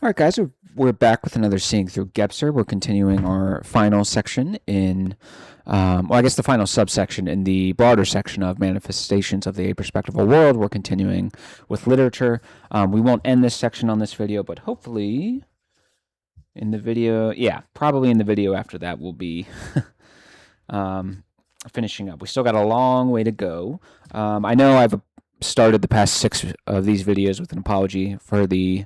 All right, guys, we're back with another Seeing Through Gebser. We're continuing our final section in, I guess the final subsection in the broader section of manifestations of the aperspectival world. We're continuing with literature. We won't end this section on this video, but hopefully in the video, probably in the video after that, we'll be finishing up. We still got a long way to go. I know I've started the past 6 of these videos with an apology for the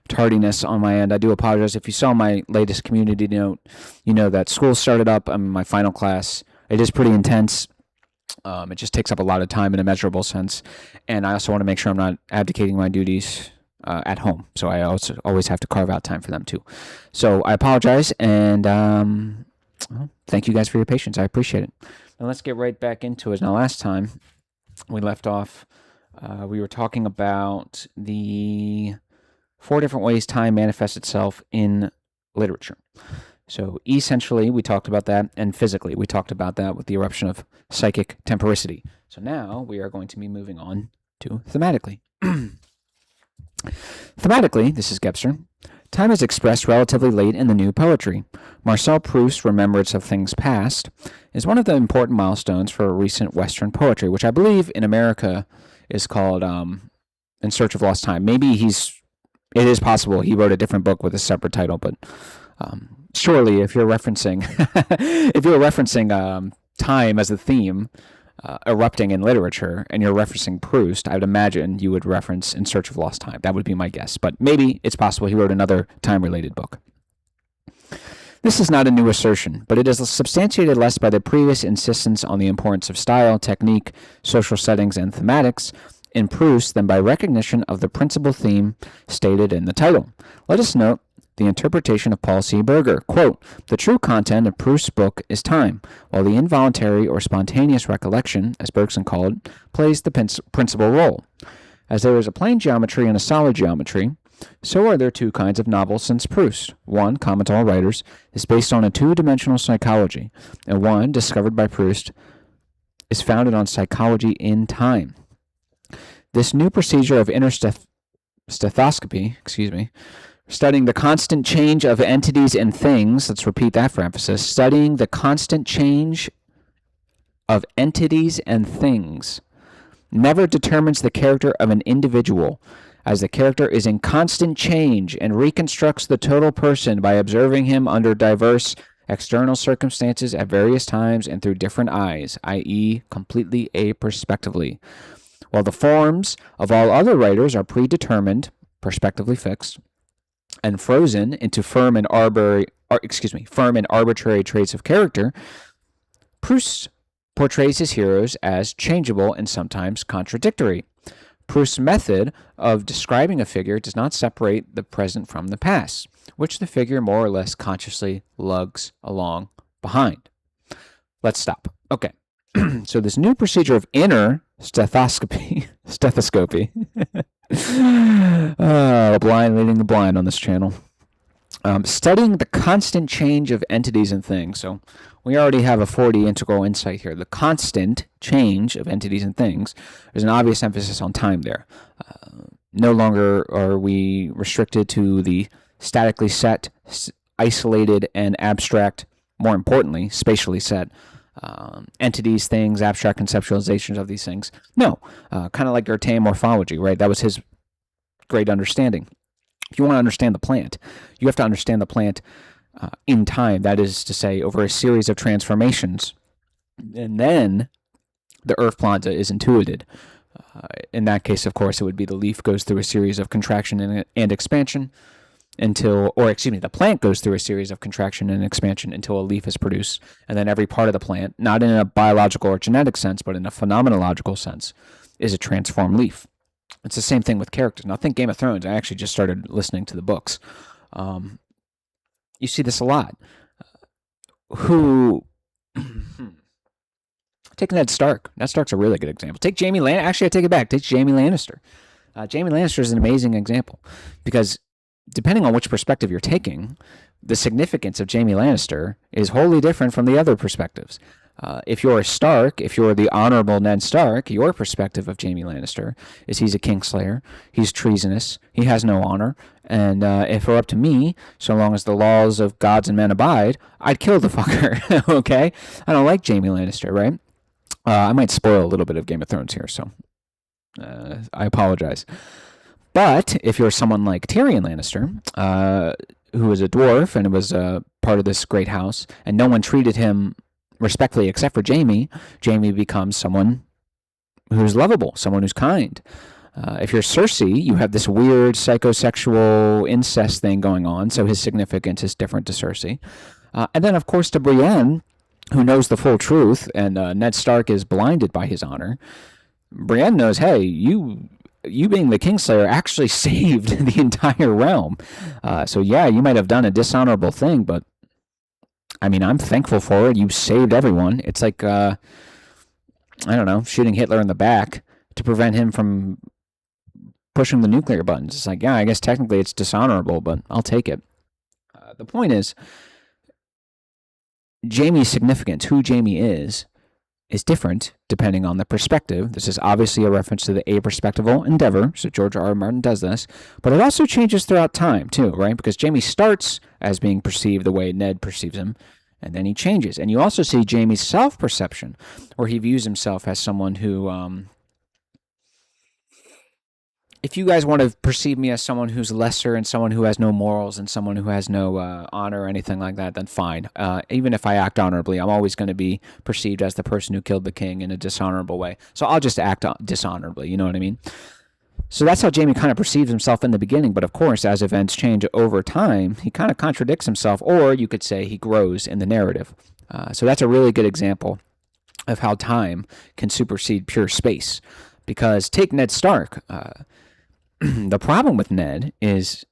tardiness on my end. I do apologize. If you saw my latest community note, you know that school started up. I'm in my final class. It is pretty intense. It just takes up a lot of time in a measurable sense. And I also want to make sure I'm not abdicating my duties at home. So I also always have to carve out time for them too. So I apologize. And thank you guys for your patience. I appreciate it. Now let's get right back into it. Now last time we left off, we were talking about the 4 different ways time manifests itself in literature. So essentially, we talked about that, and physically, we talked about that with the eruption of psychic temporicity. So now we are going to be moving on to thematically. Thematically, this is Gebser. Time is expressed relatively late in the new poetry. Marcel Proust's Remembrance of Things Past is one of the important milestones for recent Western poetry, which I believe in America is called In Search of Lost Time. Maybe it is possible he wrote a different book with a separate title, but surely if you're referencing time as a theme erupting in literature and you're referencing Proust, I would imagine you would reference In Search of Lost Time. That would be my guess, but maybe it's possible he wrote another time-related book. This is not a new assertion, but it is substantiated less by the previous insistence on the importance of style, technique, social settings, and thematics in Proust than by recognition of the principal theme stated in the title. Let us note the interpretation of Paul C. Berger. Quote, "The true content of Proust's book is time, while the involuntary or spontaneous recollection, as Bergson called it, plays the principal role. As there is a plane geometry and a solid geometry, so are there 2 kinds of novels since Proust. One, common to all writers, is based on a 2-dimensional psychology, and one, discovered by Proust, is founded on psychology in time. This new procedure of inner stethoscopy, studying the constant change of entities and things, let's repeat that for emphasis, studying the constant change of entities and things, never determines the character of an individual, as the character is in constant change and reconstructs the total person by observing him under diverse external circumstances at various times and through different eyes, i.e., completely aperspectively. While the forms of all other writers are predetermined, perspectively fixed, and frozen into firm and arbitrary traits of character, Proust portrays his heroes as changeable and sometimes contradictory. Proust's method of describing a figure does not separate the present from the past, which the figure more or less consciously lugs along behind. Let's stop. Okay. So this new procedure of inner stethoscopy, the blind leading the blind on this channel, studying the constant change of entities and things. So we already have a 4D integral insight here. The constant change of entities and things. There's an obvious emphasis on time there. No longer are we restricted to the statically set, isolated, and abstract, more importantly, spatially set entities, things, abstract conceptualizations of these things. No, kind of like Goethe morphology, right? That was his great understanding. If you want to understand the plant, you have to understand the plant in time. That is to say, over a series of transformations. And then the earth planta is intuited. In that case, of course, it would be the leaf goes through a series of contraction and expansion the plant goes through a series of contraction and expansion until a leaf is produced. And then every part of the plant, not in a biological or genetic sense, but in a phenomenological sense, is a transformed leaf. It's the same thing with characters. Now, think Game of Thrones. I actually just started listening to the books. You see this a lot. Take Ned Stark. Ned Stark's a really good example. Take Jaime Lannister. Actually, I take it back. Take Jaime Lannister. Jaime Lannister is an amazing example because depending on which perspective you're taking, the significance of Jaime Lannister is wholly different from the other perspectives. If you're a Stark, if you're the honorable Ned Stark, your perspective of Jaime Lannister is he's a Kingslayer, he's treasonous, he has no honor, and if it were up to me, so long as the laws of gods and men abide, I'd kill the fucker, okay? I don't like Jaime Lannister, right? I might spoil a little bit of Game of Thrones here, so I apologize. But if you're someone like Tyrion Lannister, who was a dwarf and was part of this great house, and no one treated him respectfully except for Jaime, Jaime becomes someone who's lovable, someone who's kind. If you're Cersei, you have this weird psychosexual incest thing going on, so his significance is different to Cersei. And then, of course, to Brienne, who knows the full truth, and Ned Stark is blinded by his honor. Brienne knows, hey, you being the Kingslayer actually saved the entire realm. So yeah, you might have done a dishonorable thing, but I mean, I'm thankful for it. You saved everyone. It's like, I don't know, shooting Hitler in the back to prevent him from pushing the nuclear buttons. It's like, yeah, I guess technically it's dishonorable, but I'll take it. The point is, Jaime's significance, who Jaime is different depending on the perspective. This is obviously a reference to the Aperspectival endeavor, so George R. R. Martin does this, but it also changes throughout time too, right? Because Jaime starts as being perceived the way Ned perceives him, and then he changes. And you also see Jaime's self-perception, where he views himself as someone who, if you guys want to perceive me as someone who's lesser and someone who has no morals and someone who has no honor or anything like that, then fine. Even if I act honorably, I'm always going to be perceived as the person who killed the king in a dishonorable way. So I'll just act dishonorably, you know what I mean? So that's how Jaime kind of perceives himself in the beginning. But of course, as events change over time, he kind of contradicts himself, or you could say he grows in the narrative. So that's a really good example of how time can supersede pure space. Because take Ned Stark. The problem with Ned is,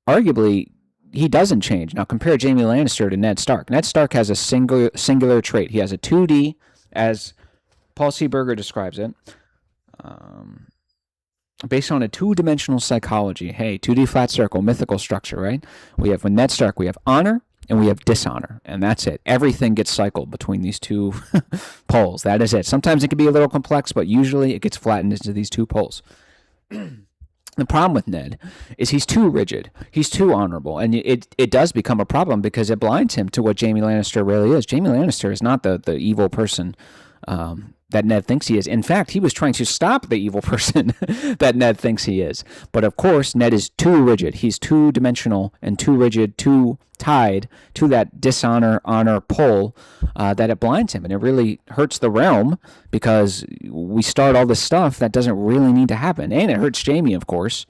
arguably, he doesn't change. Now, compare Jaime Lannister to Ned Stark. Ned Stark has a singular trait. He has a 2D, as Paul C. Berger describes it, based on a two-dimensional psychology. Hey, 2D flat circle, mythical structure, right? With Ned Stark, we have honor and we have dishonor, and that's it. Everything gets cycled between these two poles. That is it. Sometimes it can be a little complex, but usually it gets flattened into these two poles. The problem with Ned is he's too rigid. He's too honorable. And it does become a problem because it blinds him to what Jaime Lannister really is. Jaime Lannister is not the evil person that Ned thinks he is. In fact, he was trying to stop the evil person that Ned thinks he is. But of course, Ned is too rigid. He's two-dimensional and too rigid, too tied to that dishonor-honor pole that it blinds him. And it really hurts the realm because we start all this stuff that doesn't really need to happen. And it hurts Jaime, of course,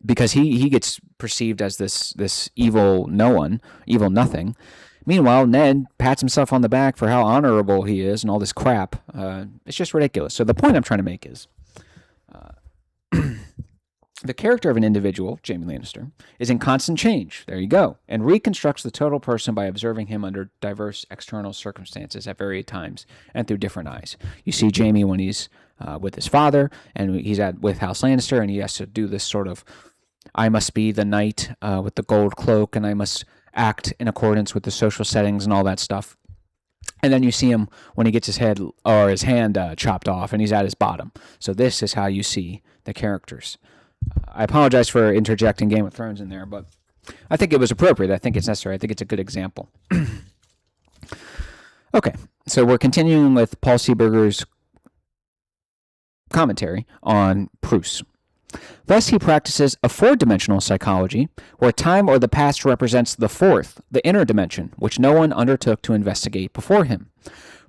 because he gets perceived as this evil no one, evil nothing. Meanwhile, Ned pats himself on the back for how honorable he is and all this crap. It's just ridiculous. So the point I'm trying to make is the character of an individual, Jaime Lannister, is in constant change. There you go. And reconstructs the total person by observing him under diverse external circumstances at various times and through different eyes. You see Jaime when he's with his father and he's with House Lannister and he has to do this sort of, I must be the knight with the gold cloak and I must act in accordance with the social settings and all that stuff. And then you see him when he gets his head or his hand chopped off and he's at his bottom. So this is how you see the characters. I apologize for interjecting Game of Thrones in there, but I think it was appropriate. I think it's necessary. I think it's a good example. Okay, so we're continuing with Paul C. Berger's commentary on Proust. Thus, he practices a four-dimensional psychology, where time or the past represents the fourth, the inner dimension, which no one undertook to investigate before him.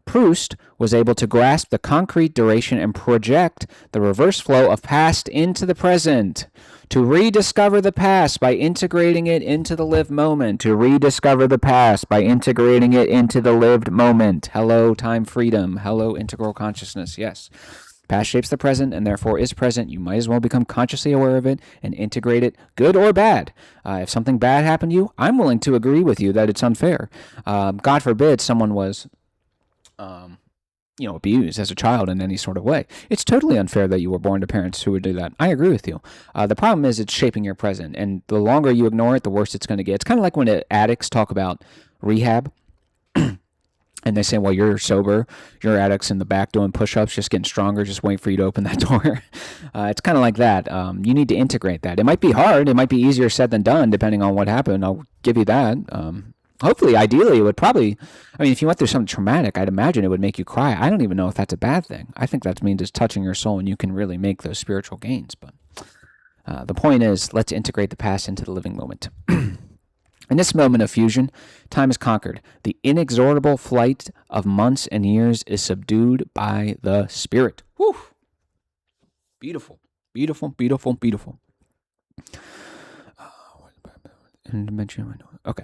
Proust was able to grasp the concrete duration and project the reverse flow of past into the present, to rediscover the past by integrating it into the lived moment, to rediscover the past by integrating it into the lived moment. Hello, time freedom. Hello, integral consciousness. Yes. Past shapes the present and therefore is present. You might as well become consciously aware of it and integrate it, good or bad. If something bad happened to you, I'm willing to agree with you that it's unfair. God forbid someone was abused as a child in any sort of way. It's totally unfair that you were born to parents who would do that. I agree with you. The problem is it's shaping your present, and the longer you ignore it, the worse it's going to get. It's kind of like when addicts talk about rehab. and they say, well, you're sober, your addict's in the back doing push-ups, just getting stronger, just waiting for you to open that door. It's kind of like that. You need to integrate that. It might be hard. It might be easier said than done, depending on what happened. I'll give you that. Hopefully, ideally, it would probably, I mean, if you went through something traumatic, I'd imagine it would make you cry. I don't even know if that's a bad thing. I think that means it's touching your soul and you can really make those spiritual gains. But the point is, let's integrate the past into the living moment. In this moment of fusion, time is conquered. The inexorable flight of months and years is subdued by the Spirit. Whew. Beautiful, beautiful, beautiful, beautiful. Okay.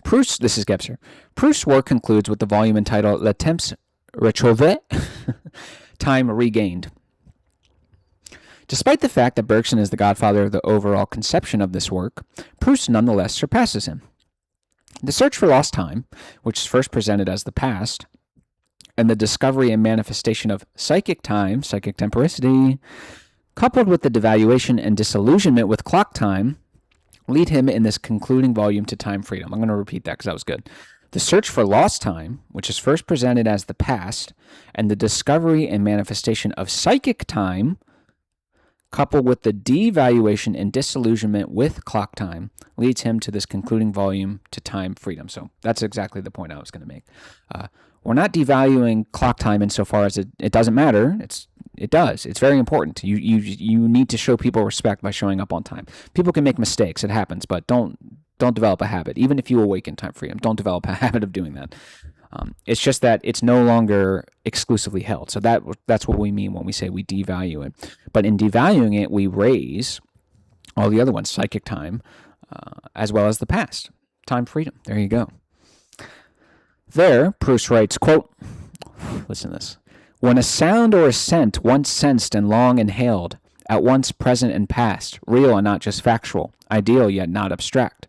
Proust, this is Gebser. Proust's work concludes with the volume entitled Le Temps Retrouvé, Time Regained. Despite the fact that Bergson is the godfather of the overall conception of this work, Proust nonetheless surpasses him. The search for lost time, which is first presented as the past, and the discovery and manifestation of psychic time, psychic temporicity, coupled with the devaluation and disillusionment with clock time, lead him in this concluding volume to time freedom. I'm going to repeat that because that was good. The search for lost time, which is first presented as the past, and the discovery and manifestation of psychic time, coupled with the devaluation and disillusionment with clock time, leads him to this concluding volume to time freedom. So that's exactly the point I was going to make. We're not devaluing clock time insofar as it doesn't matter. It does. It's very important. You need to show people respect by showing up on time. People can make mistakes. It happens, but don't develop a habit. Even if you awaken time freedom, don't develop a habit of doing that. It's just that it's no longer exclusively held. So that's what we mean when we say we devalue it. But in devaluing it, we raise all the other ones, psychic time, as well as the past, time freedom. There you go. There, Proust writes, quote, listen to this. When a sound or a scent once sensed and long inhaled, at once present and past, real and not just factual, ideal yet not abstract,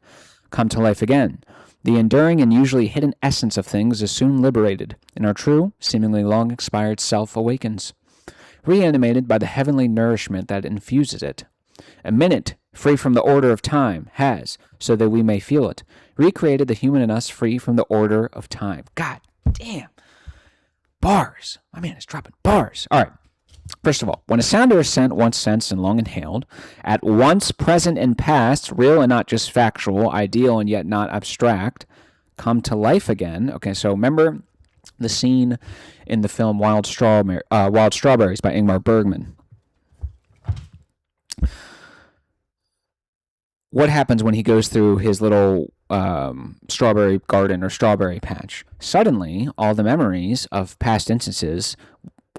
come to life again, the enduring and usually hidden essence of things is soon liberated, and our true, seemingly long expired self awakens, reanimated by the heavenly nourishment that infuses it. A minute, free from the order of time, has, so that we may feel it, recreated the human in us free from the order of time. God damn. Bars. My man is dropping bars. All right. First of all, when a sound or a scent once sensed and long inhaled, at once present and past, real and not just factual, ideal and yet not abstract, come to life again. Okay, so remember the scene in the film Wild Strawberries by Ingmar Bergman. What happens when he goes through his little strawberry garden or strawberry patch? Suddenly, all the memories of past instances,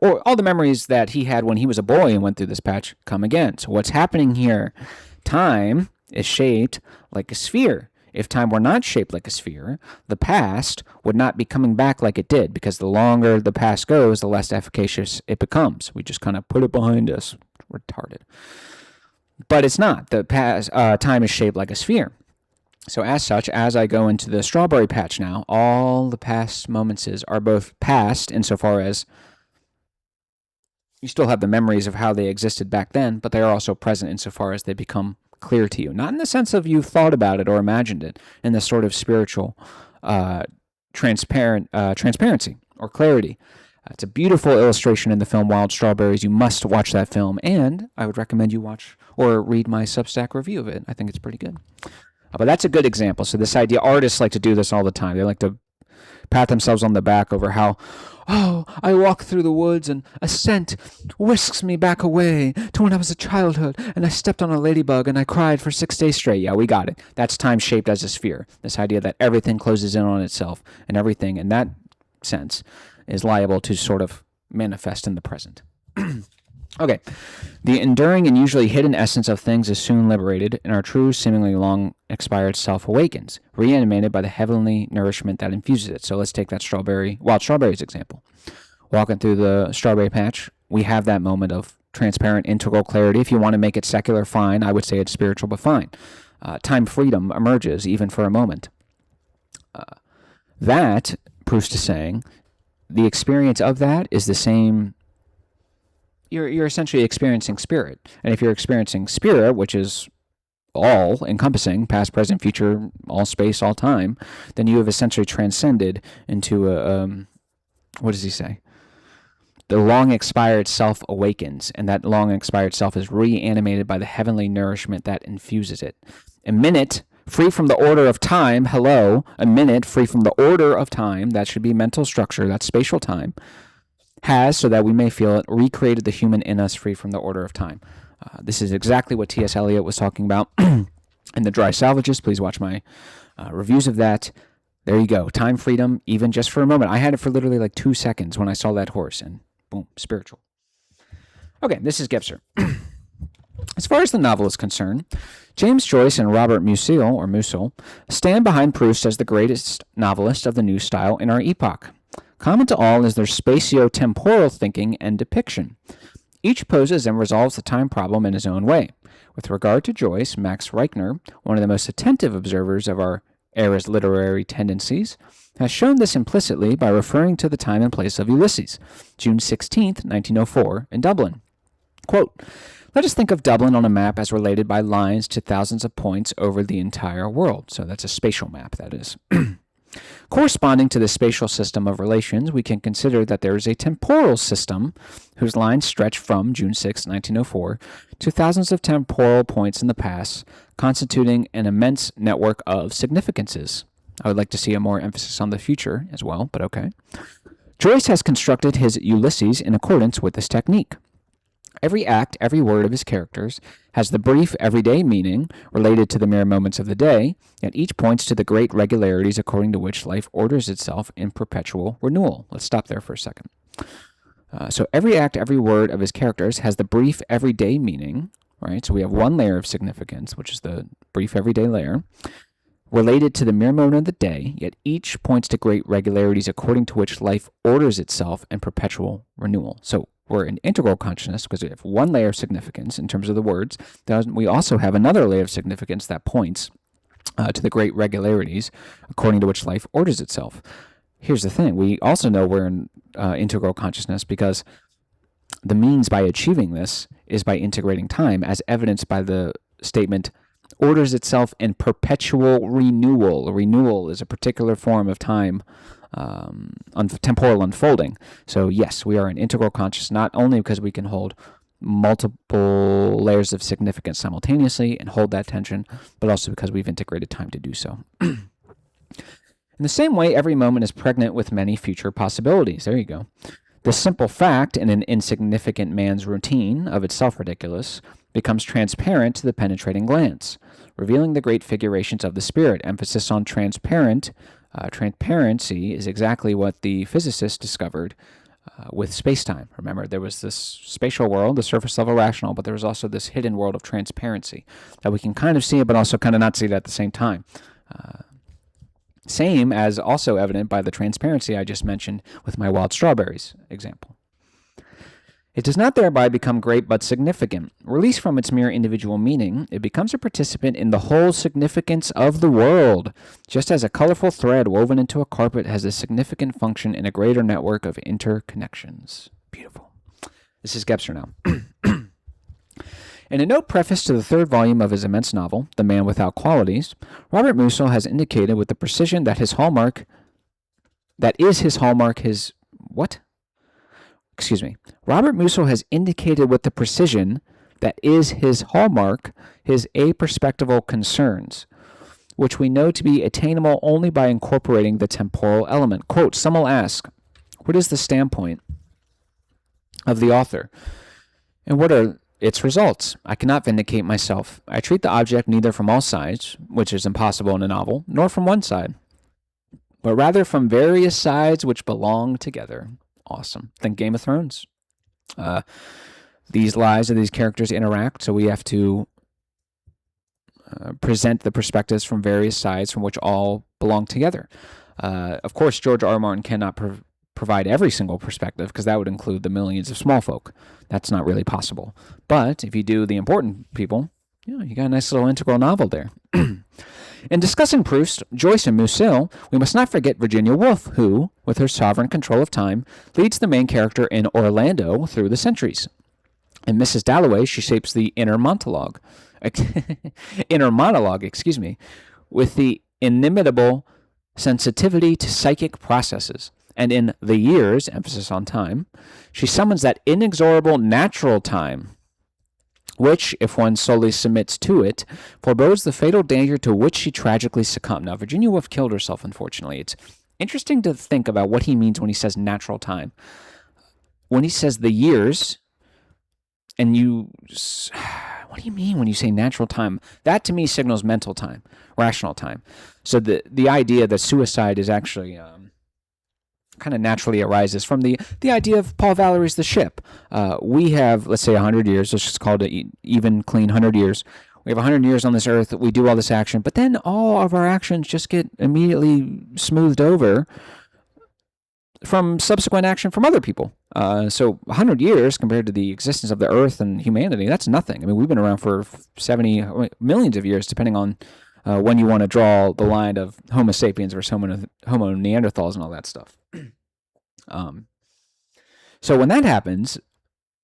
or all the memories that he had when he was a boy and went through this patch, come again. So what's happening here? Time is shaped like a sphere. If time were not shaped like a sphere, the past would not be coming back like it did, because the longer the past goes, the less efficacious it becomes. We just kind of put it behind us. Retarded. But it's not. The past time is shaped like a sphere. So as such, as I go into the strawberry patch now, all the past moments are both past insofar as you still have the memories of how they existed back then, but they are also present insofar as they become clear to you. Not in the sense of you thought about it or imagined it, in the sort of spiritual transparency or clarity. It's a beautiful illustration in the film Wild Strawberries. You must watch that film, and I would recommend you watch or read my Substack review of it. I think it's pretty good. But that's a good example. So this idea, artists like to do this all the time. They like to pat themselves on the back over how, oh, I walk through the woods and a scent whisks me back away to when I was a childhood and I stepped on a ladybug and I cried for 6 days straight. Yeah, we got it. That's time shaped as a sphere. This idea that everything closes in on itself and everything in that sense is liable to sort of manifest in the present. Okay. The enduring and usually hidden essence of things is soon liberated, and our true, seemingly long expired self awakens, reanimated by the heavenly nourishment that infuses it. So let's take that wild strawberries example. Walking through the strawberry patch, we have that moment of transparent, integral clarity. If you want to make it secular, fine. I would say it's spiritual, but fine. Time freedom emerges, even for a moment. That, Proust is saying, the experience of that is the same. You're essentially experiencing spirit. And if you're experiencing spirit, which is all encompassing, past, present, future, all space, all time, then you have essentially transcended into what does he say? The long expired self awakens, and that long expired self is reanimated by the heavenly nourishment that infuses it. A minute free from the order of time, a minute free from the order of time, that should be mental structure, that's spatial time, has, so that we may feel it, recreated the human in us free from the order of time. This is exactly what T.S. Eliot was talking about in The Dry Salvages. Please watch my reviews of that. There you go. Time freedom, even just for a moment. I had it for literally like 2 seconds when I saw that horse, and boom, spiritual. Okay, this is Gebser. As far as the novel is concerned, James Joyce and Robert Musil stand behind Proust as the greatest novelist of the new style in our epoch. Common to all is their spatio-temporal thinking and depiction. Each poses and resolves the time problem in his own way. With regard to Joyce, Max Reichner, one of the most attentive observers of our era's literary tendencies, has shown this implicitly by referring to the time and place of Ulysses, June 16, 1904, in Dublin. Quote, "Let us think of Dublin on a map as related by lines to thousands of points over the entire world." So that's a spatial map, that is. Corresponding to the spatial system of relations, we can consider that there is a temporal system whose lines stretch from June 6, 1904, to thousands of temporal points in the past, constituting an immense network of significances. I would like to see a more emphasis on the future as well, but okay. Joyce has constructed his Ulysses in accordance with this technique. Every act, every word of his characters has the brief, everyday meaning related to the mere moments of the day, yet each points to the great regularities according to which life orders itself in perpetual renewal. Let's stop there for a second. So every act, every word of his characters has the brief, everyday meaning, right? So we have one layer of significance, which is the brief, everyday layer, related to the mere moment of the day, yet each points to great regularities according to which life orders itself in perpetual renewal. So we're in integral consciousness because we have one layer of significance in terms of the words. Then we also have another layer of significance that points to the great regularities according to which life orders itself. Here's the thing. We also know we're in integral consciousness because the means by achieving this is by integrating time, as evidenced by the statement, orders itself in perpetual renewal. Renewal is a particular form of time, temporal unfolding. So yes, we are in integral consciousness, not only because we can hold multiple layers of significance simultaneously and hold that tension, but also because we've integrated time to do so. In the same way, every moment is pregnant with many future possibilities. There you go. The simple fact in an insignificant man's routine, of itself ridiculous, becomes transparent to the penetrating glance, revealing the great figurations of the spirit. Emphasis on transparency is exactly what the physicists discovered with space-time. Remember, there was this spatial world, the surface level rational, but there was also this hidden world of transparency that we can kind of see it, but also kind of not see it at the same time. Same as also evident by the transparency I just mentioned with my wild strawberries example. It does not thereby become great but significant. Released from its mere individual meaning, it becomes a participant in the whole significance of the world, just as a colorful thread woven into a carpet has a significant function in a greater network of interconnections. Beautiful. This is Gebser now. In a note preface to the third volume of his immense novel, The Man Without Qualities, Robert Musil has indicated with the precision that his hallmark, Robert Musil has indicated with the precision that is his hallmark, his aperspectival concerns, which we know to be attainable only by incorporating the temporal element. Quote, some will ask, what is the standpoint of the author? And what are its results? I cannot vindicate myself. I treat the object neither from all sides, which is impossible in a novel, nor from one side, but rather from various sides which belong together. Awesome. Think Game of Thrones. These lives of these characters interact, so we have to present the perspectives from various sides from which all belong together. Of course, George R. R. Martin cannot provide every single perspective because that would include the millions of small folk. That's not really possible. But if you do the important people, you got a nice little integral novel there. In discussing Proust, Joyce, and Musil, we must not forget Virginia Woolf, who, with her sovereign control of time, leads the main character in Orlando through the centuries. In Mrs. Dalloway, she shapes the inner monologue. inner monologue, with the inimitable sensitivity to psychic processes. And in the years, emphasis on time, she summons that inexorable natural time, which, if one solely submits to it, forebodes the fatal danger to which she tragically succumbed. Now, Virginia Woolf killed herself, unfortunately. It's interesting to think about what he means when he says natural time. When he says the years, and what do you mean when you say natural time? That to me signals mental time, rational time. So the idea that suicide is actually kind of naturally arises from the idea of Paul Valéry's The Ship. We have, let's say, 100 years. Let's just call it an even, clean 100 years. We have 100 years on this earth. We do all this action, but then all of our actions just get immediately smoothed over from subsequent action from other people. So 100 years compared to the existence of the earth and humanity, that's nothing. I mean, we've been around for 70 millions of years, depending on when you want to draw the line of Homo sapiens versus Homo Neanderthals and all that stuff. So when that happens,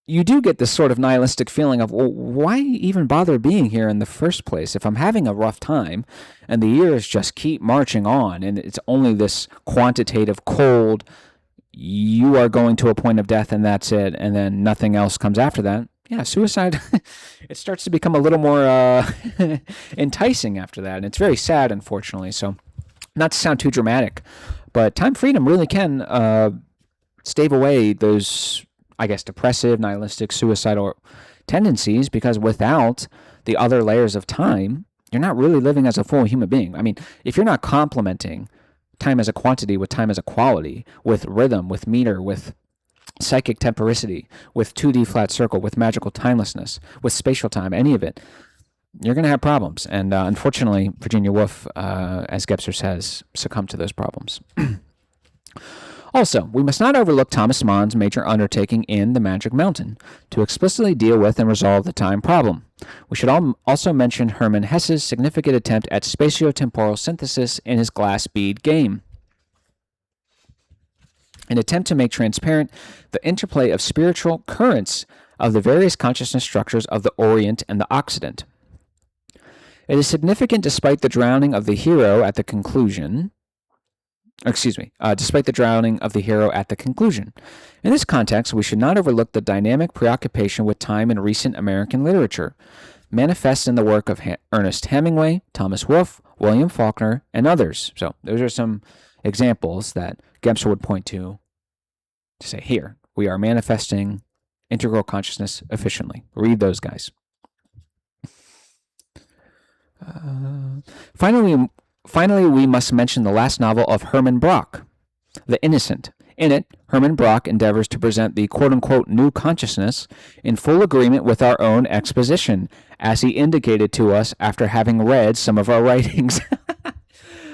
you do get this sort of nihilistic feeling of, well, why even bother being here in the first place? If I'm having a rough time and the years just keep marching on and it's only this quantitative, cold, you are going to a point of death and that's it, and then nothing else comes after that. Yeah, suicide, it starts to become a little more enticing after that. And it's very sad, unfortunately. So not to sound too dramatic, but time freedom really can stave away those, I guess, depressive, nihilistic, suicidal tendencies, because without the other layers of time, you're not really living as a full human being. I mean, if you're not complementing time as a quantity with time as a quality, with rhythm, with meter, with psychic temporicity, with 2D flat circle, with magical timelessness, with spatial time, any of it, you're going to have problems. And unfortunately, Virginia Woolf, as Gebser says, succumbed to those problems. Also, we must not overlook Thomas Mann's major undertaking in The Magic Mountain to explicitly deal with and resolve the time problem. We should also mention Hermann Hesse's significant attempt at spatio-temporal synthesis in his glass bead game, an attempt to make transparent the interplay of spiritual currents of the various consciousness structures of the Orient and the Occident. It is significant despite the drowning of the hero at the conclusion. Despite the drowning of the hero at the conclusion. In this context, we should not overlook the dynamic preoccupation with time in recent American literature, manifest in the work of Ernest Hemingway, Thomas Wolfe, William Faulkner, and others. So those are some examples that Gebser would point to say, here, we are manifesting integral consciousness efficiently. Read those guys. Finally, we must mention the last novel of Herman Brock, The Innocent. In it, Herman Brock endeavors to present the quote-unquote new consciousness in full agreement with our own exposition, as he indicated to us after having read some of our writings.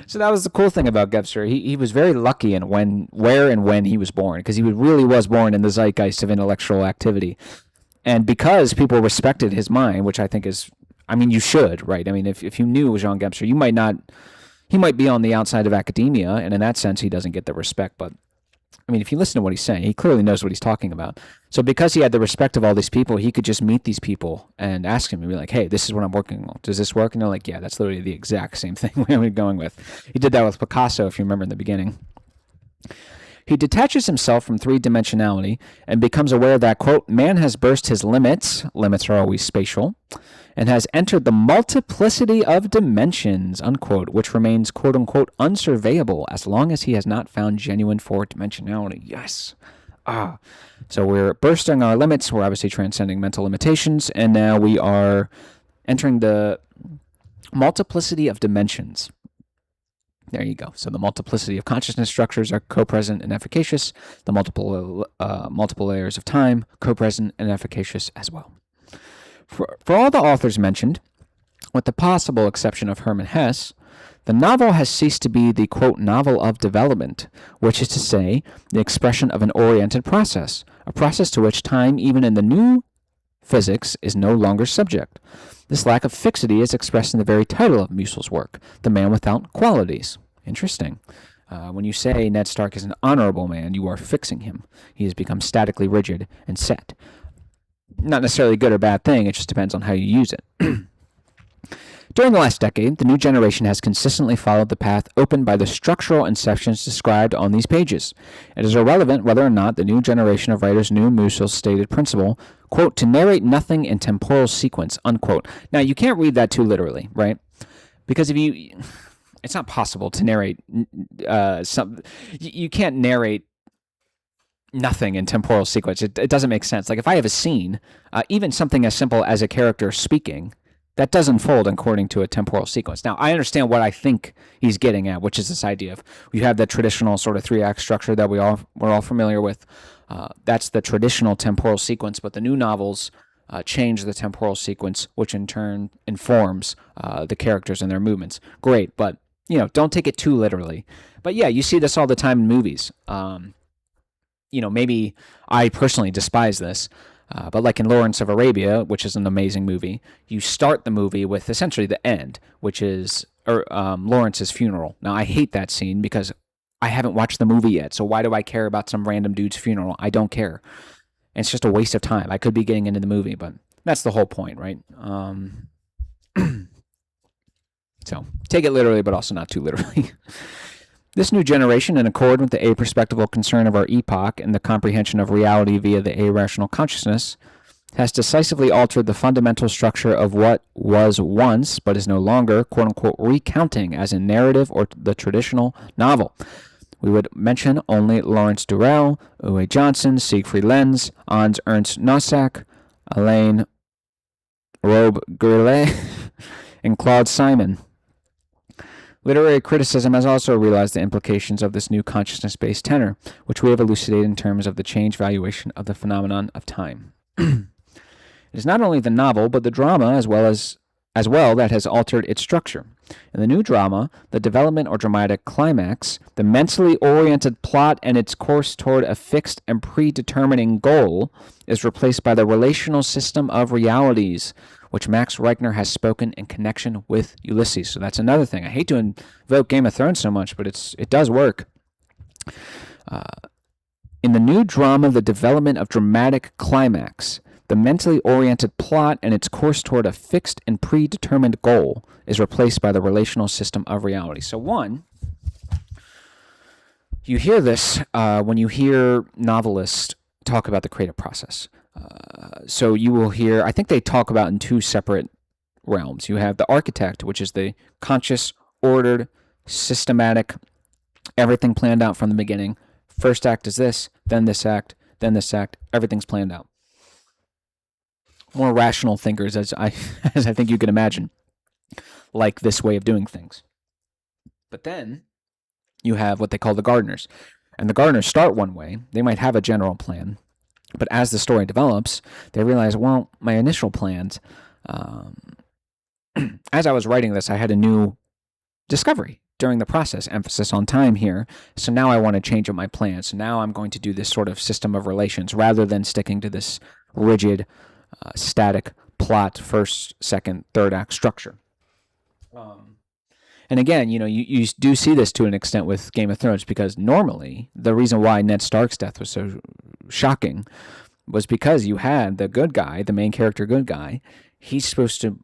So that was the cool thing about Gebser. He was very lucky in where and when he was born, because he really was born in the zeitgeist of intellectual activity. And because people respected his mind, which I think is, I mean, you should, right? I mean, if you knew Jean Gebser, he might be on the outside of academia, and in that sense, he doesn't get the respect. But, I mean, if you listen to what he's saying, he clearly knows what he's talking about. So because he had the respect of all these people, he could just meet these people and ask them and be like, hey, this is what I'm working on. Does this work? And they're like, yeah, that's literally the exact same thing we're going with. He did that with Picasso, if you remember in the beginning. He detaches himself from three-dimensionality and becomes aware that, quote, man has burst his limits are always spatial, and has entered the multiplicity of dimensions, unquote, which remains, quote-unquote, unsurveyable as long as he has not found genuine four-dimensionality. Yes. So we're bursting our limits, we're obviously transcending mental limitations, and now we are entering the multiplicity of dimensions. There you go. So the multiplicity of consciousness structures are co-present and efficacious. The multiple layers of time, co-present and efficacious as well. For all the authors mentioned, with the possible exception of Hermann Hesse, the novel has ceased to be the, quote, novel of development, which is to say, the expression of an oriented process, a process to which time, even in the new physics, is no longer subject. This lack of fixity is expressed in the very title of Musil's work, The Man Without Qualities. Interesting. When you say Ned Stark is an honorable man, you are fixing him. He has become statically rigid and set. Not necessarily a good or bad thing, it just depends on how you use it. During the last decade, the new generation has consistently followed the path opened by the structural inceptions described on these pages. It is irrelevant whether or not the new generation of writers knew Musil's stated principle, quote, to narrate nothing in temporal sequence, unquote. Now, you can't read that too literally, right? Because it's not possible to narrate you can't narrate nothing in temporal sequence. It doesn't make sense. Like if I have a scene, even something as simple as a character speaking, that does unfold according to a temporal sequence. Now, I understand what I think he's getting at, which is this idea of you have that traditional sort of 3-act structure that we're all familiar with. That's the traditional temporal sequence, but the new novels change the temporal sequence, which in turn informs the characters and their movements. Great, but don't take it too literally. But yeah, you see this all the time in movies. Maybe I personally despise this. But like in Lawrence of Arabia, which is an amazing movie, you start the movie with essentially the end, which is Lawrence's funeral. Now, I hate that scene because I haven't watched the movie yet, so why do I care about some random dude's funeral? I don't care. And it's just a waste of time. I could be getting into the movie, but that's the whole point, right? So take it literally, but also not too literally. This new generation, in accord with the aperspectival concern of our epoch and the comprehension of reality via the irrational consciousness, has decisively altered the fundamental structure of what was once, but is no longer, quote-unquote, recounting as in narrative or the traditional novel. We would mention only Lawrence Durrell, Uwe Johnson, Siegfried Lenz, Hans Ernst Nossack, Alain Robbe-Grillet, and Claude Simon. Literary criticism has also realized the implications of this new consciousness-based tenor, which we have elucidated in terms of the change valuation of the phenomenon of time. It is not only the novel, but the drama as well that has altered its structure. In the new drama, the development or dramatic climax, the mentally oriented plot and its course toward a fixed and predetermining goal is replaced by the relational system of realities, which Max Reichner has spoken in connection with Ulysses. So that's another thing. I hate to invoke Game of Thrones so much, but it does work. In the new drama, the development of dramatic climax, the mentally oriented plot and its course toward a fixed and predetermined goal is replaced by the relational system of reality. So one, you hear this when you hear novelists talk about the creative process. So you will hear, I think they talk about in two separate realms. You have the architect, which is the conscious, ordered, systematic, everything planned out from the beginning. First act is this, then this act, then this act. Everything's planned out. More rational thinkers, as I think you can imagine, like this way of doing things. But then you have what they call the gardeners. And the gardeners start one way. They might have a general plan. But as the story develops, they realize, well, my initial plans, as I was writing this, I had a new discovery during the process, emphasis on time here. So now I want to change up my plans. So now I'm going to do this sort of system of relations rather than sticking to this rigid, static plot, first, second, third act structure. And again, you do see this to an extent with Game of Thrones, because normally the reason why Ned Stark's death was so shocking was because you had the good guy, the main character good guy. He's supposed to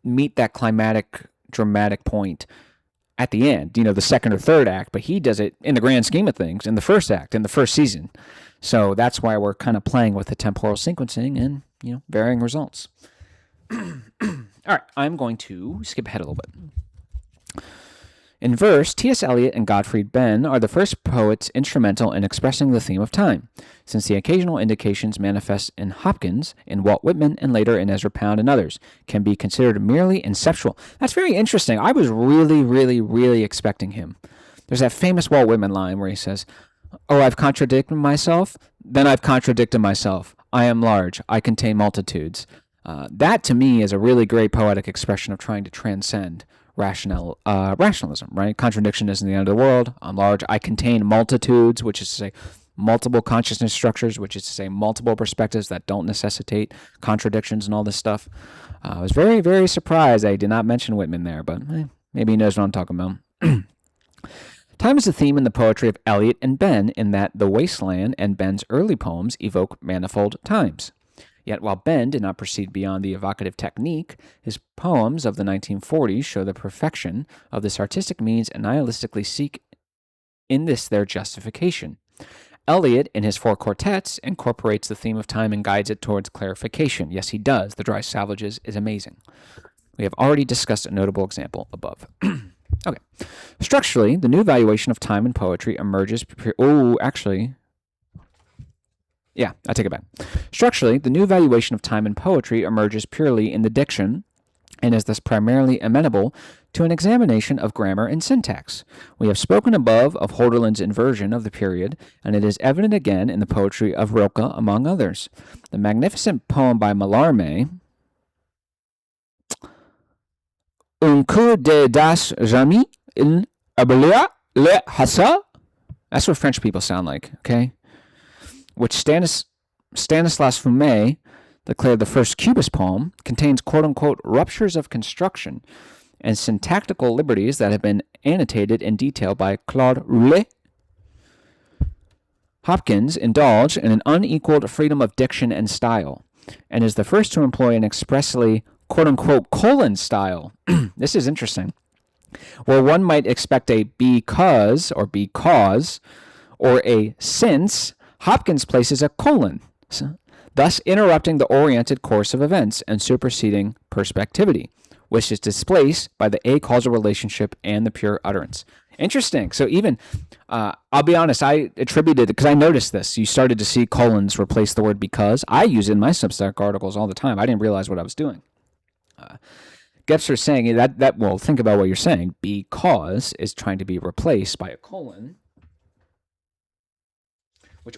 meet that climatic, dramatic point at the end, the second or third act, but he does it in the grand scheme of things in the first act, in the first season. So that's why we're kind of playing with the temporal sequencing and, varying results. All right, I'm going to skip ahead a little bit. In verse, T.S. Eliot and Gottfried Benn are the first poets instrumental in expressing the theme of time, since the occasional indications manifest in Hopkins, in Walt Whitman, and later in Ezra Pound and others, can be considered merely inceptual. That's very interesting. I was really, really, really expecting him. There's that famous Walt Whitman line where he says, "Oh, I've contradicted myself? Then I've contradicted myself. I am large. I contain multitudes." That, to me, is a really great poetic expression of trying to transcend rationalism, right? Contradiction isn't the end of the world. I'm large. I contain multitudes, which is to say multiple consciousness structures, which is to say multiple perspectives that don't necessitate contradictions and all this stuff. I was very, very surprised I did not mention Whitman there, but maybe he knows what I'm talking about. Time is a theme in the poetry of Eliot and Benn, in that The Wasteland and Benn's early poems evoke manifold times. Yet while Ben did not proceed beyond the evocative technique, his poems of the 1940s show the perfection of this artistic means and nihilistically seek in this their justification. Eliot, in his 4 quartets, incorporates the theme of time and guides it towards clarification. Yes, he does. The Dry Salvages is amazing. We have already discussed a notable example above. Okay. Structurally, the new valuation of time in poetry emerges... I take it back. Structurally, the new valuation of time in poetry emerges purely in the diction and is thus primarily amenable to an examination of grammar and syntax. We have spoken above of Holderlin's inversion of the period, and it is evident again in the poetry of Rilke, among others. The magnificent poem by Mallarmé, Un coup de das jamais in Abelia le Hassa. That's what French people sound like, okay? Which Stanislas Fumé declared the first Cubist poem, contains quote-unquote ruptures of construction and syntactical liberties that have been annotated in detail by Claude Roulet. Hopkins indulged in an unequaled freedom of diction and style, and is the first to employ an expressly quote-unquote colon style. This is interesting. Where one might expect a because or a since, Hopkins places a colon, thus interrupting the oriented course of events and superseding perspectivity, which is displaced by the a-causal relationship and the pure utterance. Interesting. So even, I'll be honest, I attributed, because I noticed this, you started to see colons replace the word because. I use it in my Substack articles all the time. I didn't realize what I was doing. Gebser is saying that, well, think about what you're saying. Because is trying to be replaced by a colon, which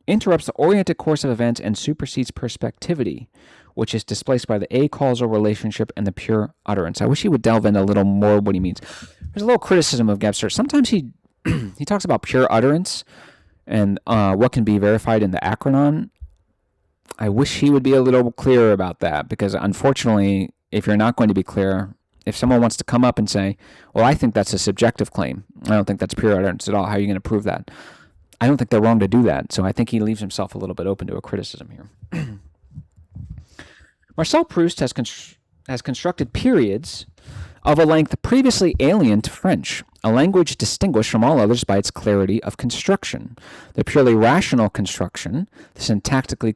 interrupts the oriented course of events and supersedes perspectivity, which is displaced by the a-causal relationship and the pure utterance. I wish he would delve in a little more what he means. There's a little criticism of Gebser. Sometimes he he talks about pure utterance and what can be verified in the acronym. I wish he would be a little clearer about that, because unfortunately, if you're not going to be clear, if someone wants to come up and say, well, I think that's a subjective claim, I don't think that's pure utterance at all, how are you going to prove that? I don't think they're wrong to do that, so I think he leaves himself a little bit open to a criticism here. Marcel Proust has constructed periods of a length previously alien to French, a language distinguished from all others by its clarity of construction. The purely rational construction, the syntactically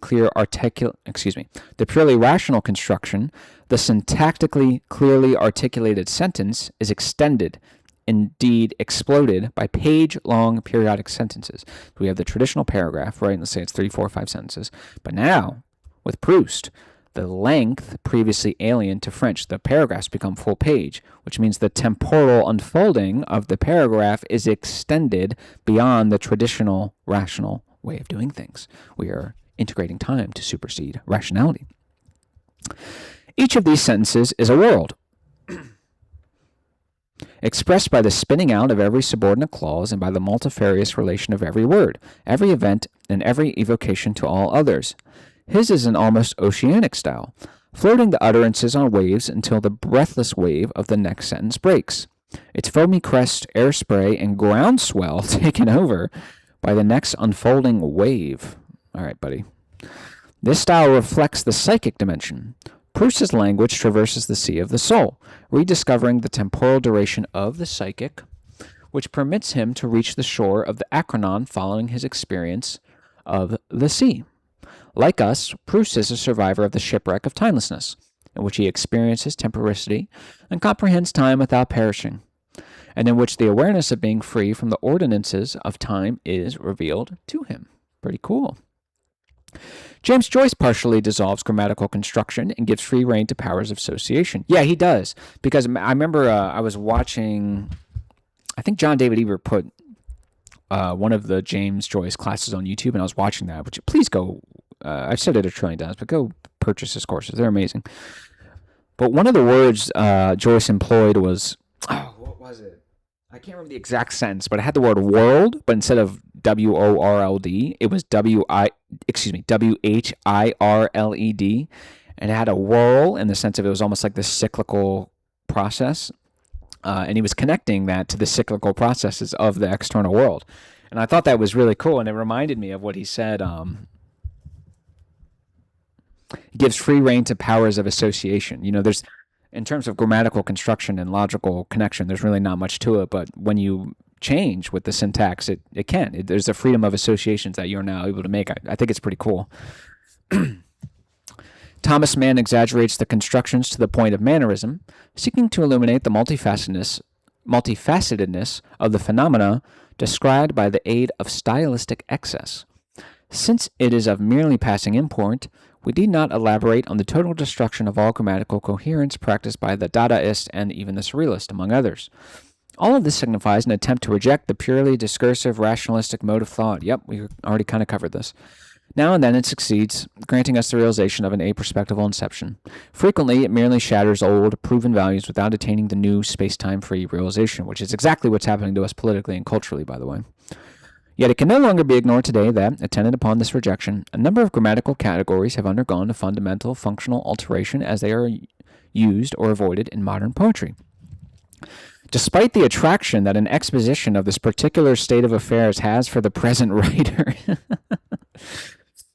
clearly articulated sentence is extended, indeed exploded, by page-long periodic sentences. We have the traditional paragraph, right? Let's say it's 3, 4, 5 sentences. But now, with Proust, the length previously alien to French, the paragraphs become full page, which means the temporal unfolding of the paragraph is extended beyond the traditional rational way of doing things. We are integrating time to supersede rationality. Each of these sentences is a world, expressed by the spinning out of every subordinate clause and by the multifarious relation of every word, every event, and every evocation to all others. His is an almost oceanic style, floating the utterances on waves until the breathless wave of the next sentence breaks, its foamy crest, air spray, and groundswell taken over by the next unfolding wave. All right, buddy. This style reflects the psychic dimension. Proust's language traverses the sea of the soul, rediscovering the temporal duration of the psychic, which permits him to reach the shore of the Acronon following his experience of the sea. Like us, Proust is a survivor of the shipwreck of timelessness, in which he experiences temporicity and comprehends time without perishing, and in which the awareness of being free from the ordinances of time is revealed to him. Pretty cool. James Joyce partially dissolves grammatical construction and gives free rein to powers of association. Yeah, he does, because I remember I was watching, I think John David Ebert put one of the James Joyce classes on YouTube, and I was watching that, which please go, I've said it a trillion times, but go purchase his courses. They're amazing. But one of the words Joyce employed was, what was it? I can't remember the exact sentence, but it had the word world, but instead of W-O-R-L-D, it was W-H-I-R-L-E-D, and it had a whirl in the sense of it was almost like this cyclical process, and he was connecting that to the cyclical processes of the external world. And I thought that was really cool, and it reminded me of what he said, It gives free rein to powers of association. There's, in terms of grammatical construction and logical connection, there's really not much to it. But when you change with the syntax, it can. There's a freedom of associations that you're now able to make. I think it's pretty cool. Thomas Mann exaggerates the constructions to the point of mannerism, seeking to illuminate the multifacetedness of the phenomena described by the aid of stylistic excess. Since it is of merely passing import, we need not elaborate on the total destruction of all grammatical coherence practiced by the Dadaist and even the Surrealist, among others. All of this signifies an attempt to reject the purely discursive, rationalistic mode of thought. Yep, we already kind of covered this. Now and then it succeeds, granting us the realization of an aperspectival inception. Frequently, it merely shatters old, proven values without attaining the new space-time-free realization, which is exactly what's happening to us politically and culturally, by the way. Yet it can no longer be ignored today that, attendant upon this rejection, a number of grammatical categories have undergone a fundamental functional alteration as they are used or avoided in modern poetry. Despite the attraction that an exposition of this particular state of affairs has for the present writer,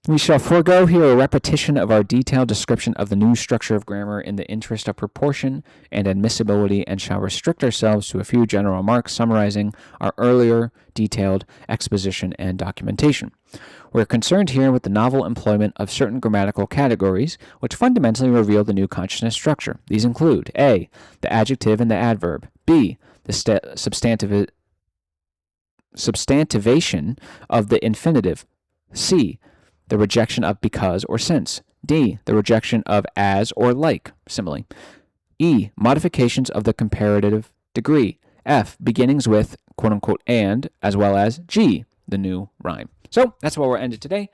we shall forego here a repetition of our detailed description of the new structure of grammar in the interest of proportion and admissibility, and shall restrict ourselves to a few general remarks summarizing our earlier detailed exposition and documentation. We are concerned here with the novel employment of certain grammatical categories, which fundamentally reveal the new consciousness structure. These include A, the adjective and the adverb; B, the substantivation of the infinitive; C, the rejection of because or since; D, the rejection of as or like, simile; E, modifications of the comparative degree; F, beginnings with quote-unquote and, as well as G, the new rhyme. So that's where we're ended today.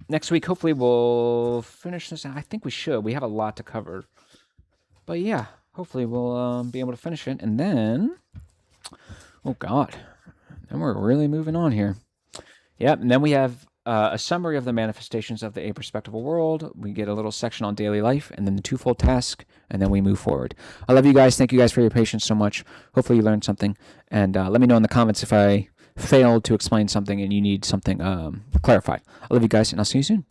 Next week, hopefully, we'll finish this. I think we should. We have a lot to cover. But yeah, hopefully we'll be able to finish it. And then, oh God, then we're really moving on here. Yep, and then we have a summary of the manifestations of the aperspectival world. We get a little section on daily life, and then the twofold task, and then we move forward. I love you guys. Thank you guys for your patience so much. Hopefully you learned something. And let me know in the comments if I failed to explain something and you need something clarified. I love you guys, and I'll see you soon.